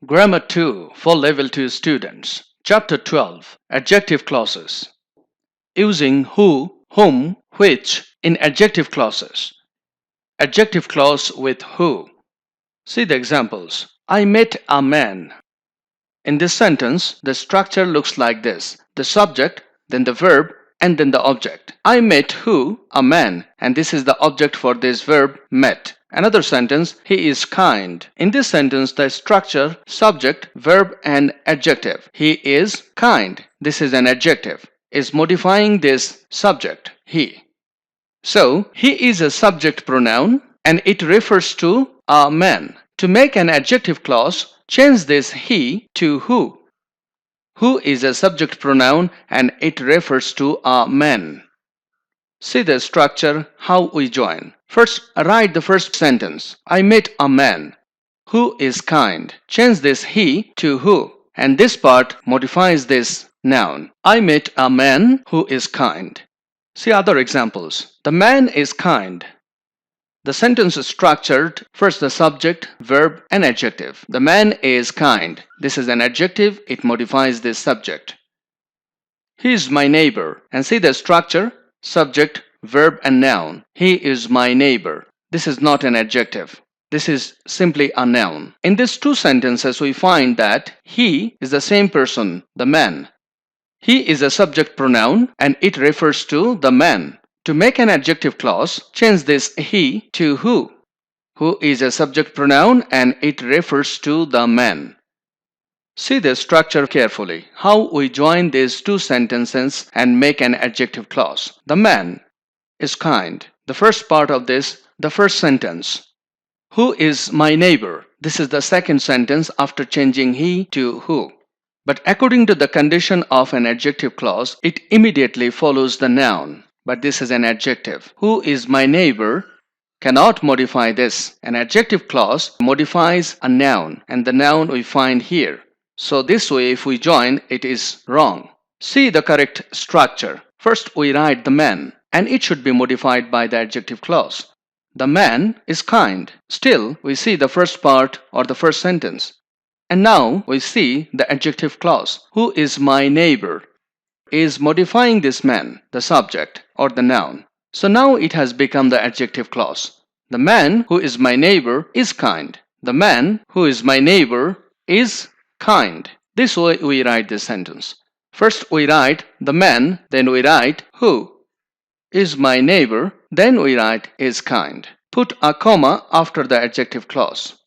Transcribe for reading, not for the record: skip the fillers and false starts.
Grammar 2 for Level 2 students. Chapter 12. Adjective clauses. Using who, whom, which in adjective clauses. Adjective clause with who. See the examples. I met a man. In this sentence, the structure looks like this. The subject, then the verb, and then the object. I met who? A man. And this is the object for this verb, met. Another sentence, he is kind. In this sentence, the structure, subject, verb, and adjective. He is kind. This is an adjective. Is modifying this subject, he. So, he is a subject pronoun and it refers to a man. To make an adjective clause, change this he to who. Who is a subject pronoun and it refers to a man. See the structure, how we join. First, write the first sentence. I met a man who is kind. Change this he to who. And this part modifies this noun. I met a man who is kind. See other examples. The man is kind. The sentence is structured. First the subject, verb, and adjective. The man is kind. This is an adjective. It modifies this subject. He is my neighbor. And see the structure. Subject, verb, and noun. He is my neighbor. This is not an adjective. This is simply a noun. In these two sentences, we find that he is the same person, the man. He is a subject pronoun and it refers to the man. To make an adjective clause, change this he to who. Who is a subject pronoun and it refers to the man. See the structure carefully, how we join these two sentences and make an adjective clause. The man is kind. The first part of this, the first sentence. Who is my neighbor? This is the second sentence after changing he to who. But according to the condition of an adjective clause, it immediately follows the noun. But this is an adjective. Who is my neighbor? Cannot modify this. An adjective clause modifies a noun and the noun we find here. So this way if we join, it is wrong. See the correct structure. First we write the man and it should be modified by the adjective clause. The man is kind. Still we see the first part or the first sentence. And now we see the adjective clause. Who is my neighbor? Is modifying this man, the subject or the noun. So now it has become the adjective clause. The man who is my neighbor is kind. The man who is my neighbor is kind. This way we write this sentence. First we write the man, then we write who is my neighbor, then we write is kind. Put a comma after the adjective clause.